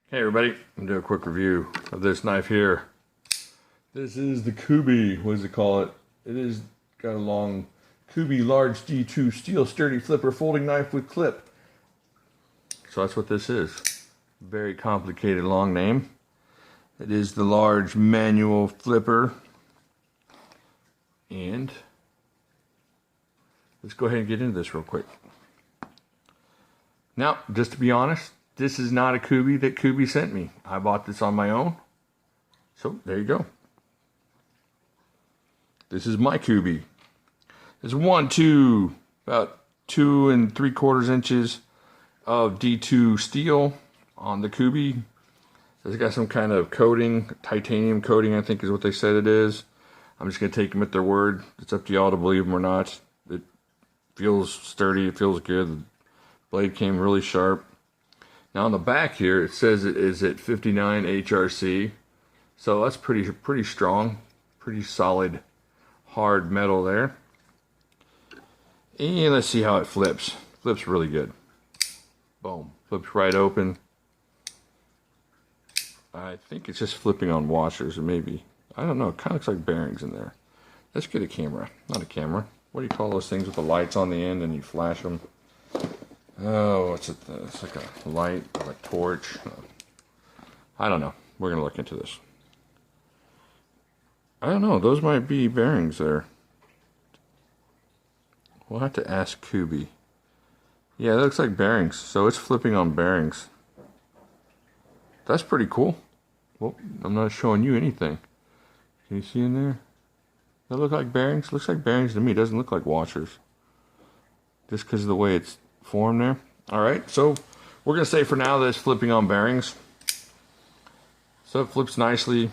Hey everybody, I'm gonna do a quick review of this knife here. This is the Kubey, what does it call it? It is got a long Kubey large D2 steel sturdy flipper folding knife with clip. So that's what this is. Very complicated long name. It is the large manual flipper. And let's go ahead and get into this real quick. Now, just to be honest, this is not a Kubey that Kubey sent me. I bought this on my own. So there you go. This is my Kubey. There's about 2 3/4 inches of D2 steel on the Kubey. It's got some kind of coating, titanium coating, I think is what they said it is. I'm just going to take them at their word. It's up to y'all to believe them or not. It feels sturdy, it feels good. The blade came really sharp. Now on the back here, it says it is at 59 HRC. So that's pretty strong, pretty solid, hard metal there. And let's see how it flips. Flips really good. Boom, flips right open. I think it's just flipping on washers, or maybe, I don't know, it kind of looks like bearings in there. Let's get a camera, not a camera. What do you call those things with the lights on the end and you flash them? Oh, what's it? It's like a light, or a torch. I don't know. We're going to look into this. I don't know. Those might be bearings there. We'll have to ask Kubey. Yeah, that looks like bearings. So it's flipping on bearings. That's pretty cool. Well, I'm not showing you anything. Can you see in there? That look like bearings? Looks like bearings to me. It doesn't look like washers. Just because of the way it's formed there. Alright, so we're going to say for now that it's flipping on bearings. So it flips nicely.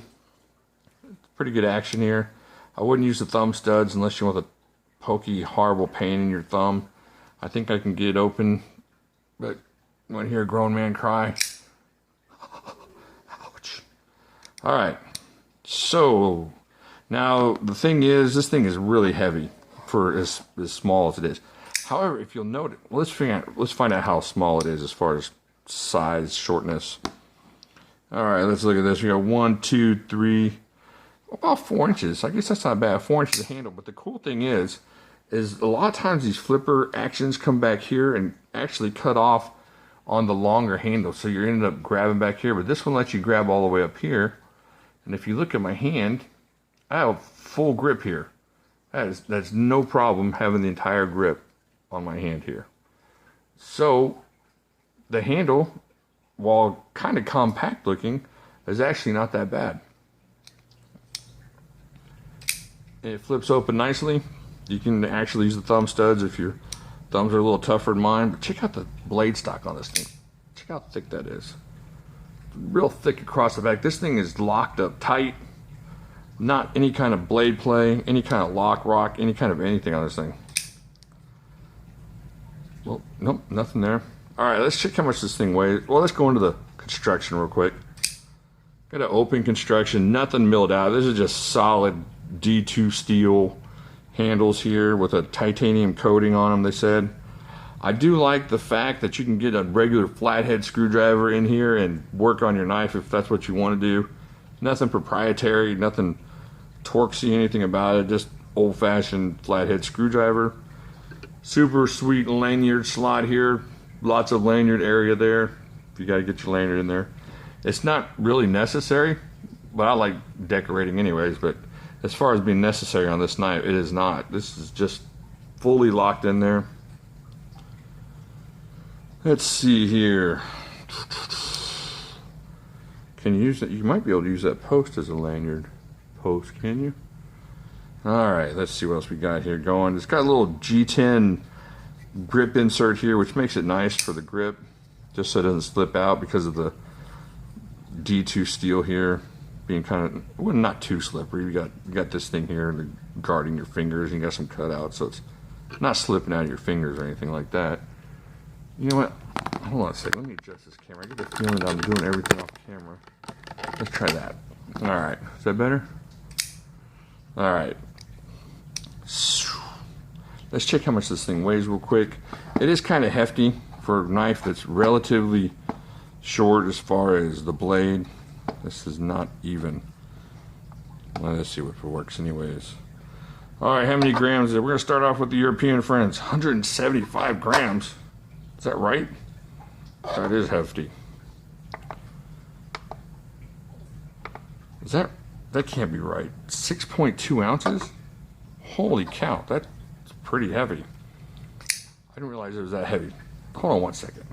Pretty good action here. I wouldn't use the thumb studs unless you want a pokey, horrible pain in your thumb. I think I can get it open, but you want to hear a grown man cry? Ouch. Alright, so now the thing is, this thing is really heavy for as small as it is. However, if you'll note it, let's find out how small it is as far as size, shortness. All right, let's look at this. We got 1, 2, 3, about 4 inches. I guess that's not bad. 4 inches of handle. But the cool thing is a lot of times these flipper actions come back here and actually cut off on the longer handle. So you're ended up grabbing back here. But this one lets you grab all the way up here. And if you look at my hand, I have full grip here. That's no problem having the entire grip on my hand here. So the handle, while kind of compact looking, is actually not that bad. It flips open nicely. You can actually use the thumb studs if your thumbs are a little tougher than mine. But check out the blade stock on this thing. Check how thick that is. Real thick across the back. This thing is locked up tight. Not any kind of blade play, any kind of lock rock, any kind of anything on this thing. Well, nope, nothing there. Alright, let's check how much this thing weighs. Well, let's go into the construction real quick. Got an open construction, nothing milled out. This is just solid D2 steel handles here with a titanium coating on them, they said. I do like the fact that you can get a regular flathead screwdriver in here and work on your knife if that's what you want to do. Nothing proprietary, nothing torquey, anything about it. Just old-fashioned flathead screwdriver. Super sweet lanyard slot here. Lots of lanyard area there. If you got to get your lanyard in there. It's not really necessary, but I like decorating anyways. But as far as being necessary on this knife, it is not. This is just fully locked in there. Let's see here. Can you use that? You might be able to use that post as a lanyard post, can you? Alright, let's see what else we got here going. It's got a little G10 grip insert here, which makes it nice for the grip, just so it doesn't slip out because of the D2 steel here being kind of, well, not too slippery. You got this thing here guarding your fingers, and you got some cutouts, so it's not slipping out of your fingers or anything like that. You know what? Hold on a second. Let me adjust this camera. I get the feeling that I'm doing everything off camera. Let's try that. Alright, is that better? Alright. Let's check how much this thing weighs real quick. It is kind of hefty for a knife that's relatively short as far as the blade. This is not even. Well, let's see if it works anyways. Alright, how many grams is it? We're going to start off with the European friends. 175 grams. Is that right? That is hefty. That can't be right. 6.2 ounces? Holy cow, that's pretty heavy. I didn't realize it was that heavy. Hold on one second.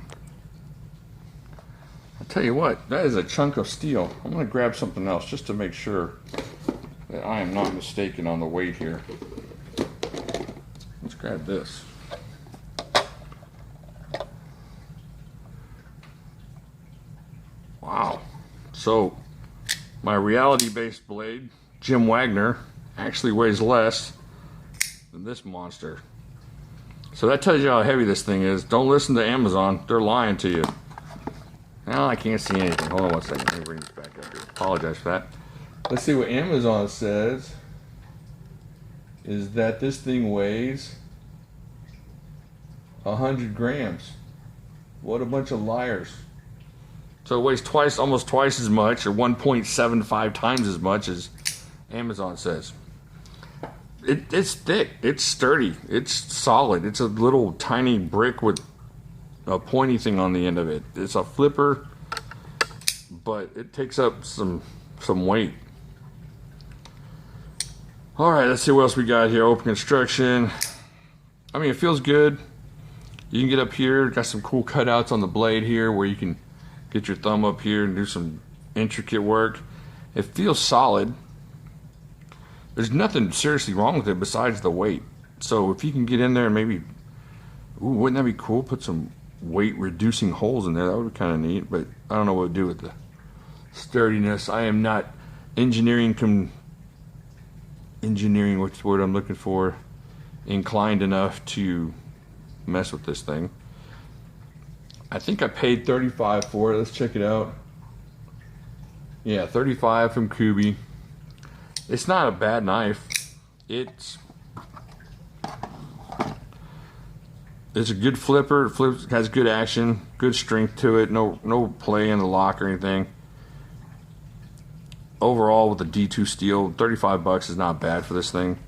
I'll tell you what, that is a chunk of steel. I'm going to grab something else just to make sure that I am not mistaken on the weight here. Let's grab this. Wow. So, my reality-based blade, Jim Wagner, actually weighs less than this monster. So that tells you how heavy this thing is. Don't listen to Amazon. They're lying to you. Now I can't see anything. Hold on one second. Let me bring this back up here. Apologize for that. Let's see what Amazon says. Is that this thing weighs 100 grams. What a bunch of liars. So it weighs almost twice as much, or 1.75 times as much as Amazon says. It's thick, it's sturdy, it's solid. It's a little tiny brick with a pointy thing on the end of it. It's a flipper, but it takes up some weight. Alright, let's see what else we got here. Open construction. I mean, it feels good. You can get up here, got some cool cutouts on the blade here where you can get your thumb up here and do some intricate work. It feels solid. There's nothing seriously wrong with it besides the weight. So if you can get in there and maybe, ooh, wouldn't that be cool? Put some weight reducing holes in there. That would be kind of neat, but I don't know what to do with the sturdiness. I am not engineering, what's the word I'm looking for, inclined enough to mess with this thing. I think I paid $35 for it. Let's check it out. Yeah, $35 from Kubey. It's not a bad knife. It's a good flipper. It flips, has good action, good strength to it. No play in the lock or anything. Overall, with the D2 steel, $35 is not bad for this thing.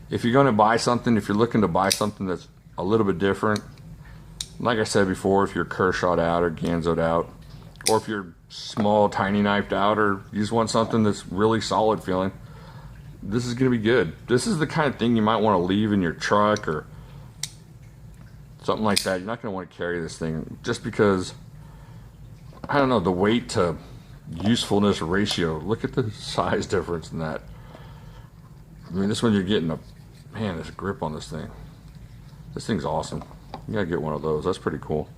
If you're going to buy something, if you're looking to buy something that's a little bit different, like I said before, if you're Kershawed out or Ganzoed out, or if you're small, tiny knifed out, or you just want something that's really solid feeling, this is going to be good. This is the kind of thing you might want to leave in your truck or something like that. You're not going to want to carry this thing just because, I don't know, the weight to usefulness ratio. Look at the size difference in that. I mean, this one you're getting man, there's a grip on this thing. This thing's awesome. You gotta get one of those. That's pretty cool.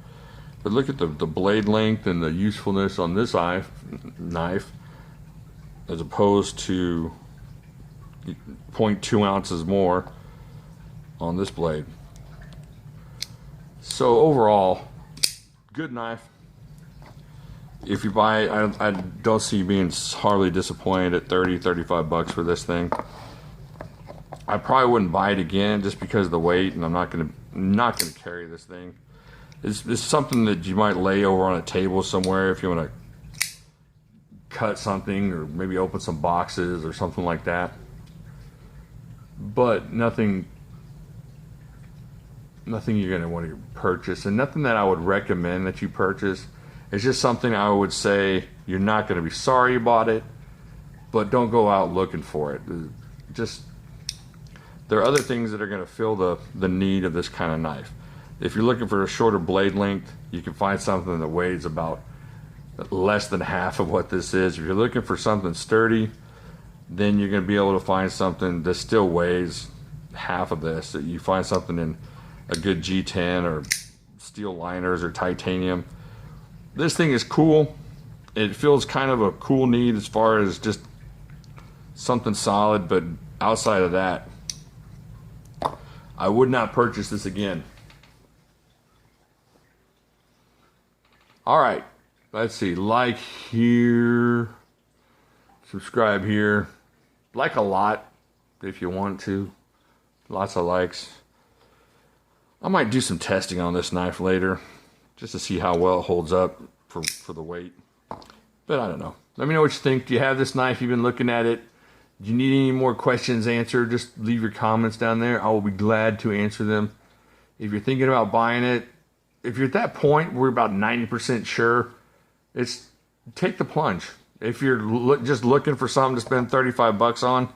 But look at the blade length and the usefulness on this knife as opposed to 0.2 ounces more on this blade. So overall, good knife. If you buy, I don't see you being hardly disappointed at $30-35 for this thing. I probably wouldn't buy it again just because of the weight, and I'm not gonna carry this thing. It's something that you might lay over on a table somewhere if you want to cut something or maybe open some boxes or something like that. But nothing you're gonna want to purchase, and nothing that I would recommend that you purchase. It's just something I would say you're not going to be sorry you bought it, but don't go out looking for it. Just, there are other things that are going to fill the need of this kind of knife. If you're looking for a shorter blade length, you can find something that weighs about less than half of what this is. If you're looking for something sturdy, then you're going to be able to find something that still weighs half of this. You find something in a good G10 or steel liners or titanium. This thing is cool. It feels kind of a cool need as far as just something solid, but outside of that, I would not purchase this again. Alright, let's see. Like here, subscribe here. Like a lot if you want to. Lots of likes. I might do some testing on this knife later, just to see how well it holds up for the weight. But I don't know. Let me know what you think. Do you have this knife? You've been looking at it. Do you need any more questions answered? Just leave your comments down there. I will be glad to answer them. If you're thinking about buying it, if you're at that point, we're about 90% sure. Take the plunge. If you're just looking for something to spend 35 bucks on,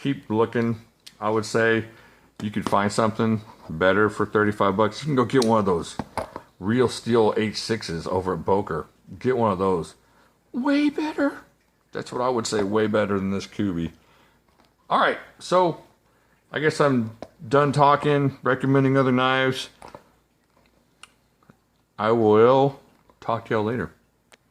keep looking. I would say you could find something better for 35 bucks. You can go get one of those real steel H6s over at Boker. Get one of those. Way better. That's what I would say, way better than this Kubey. All right, so I guess I'm done talking, recommending other knives. I will talk to y'all later.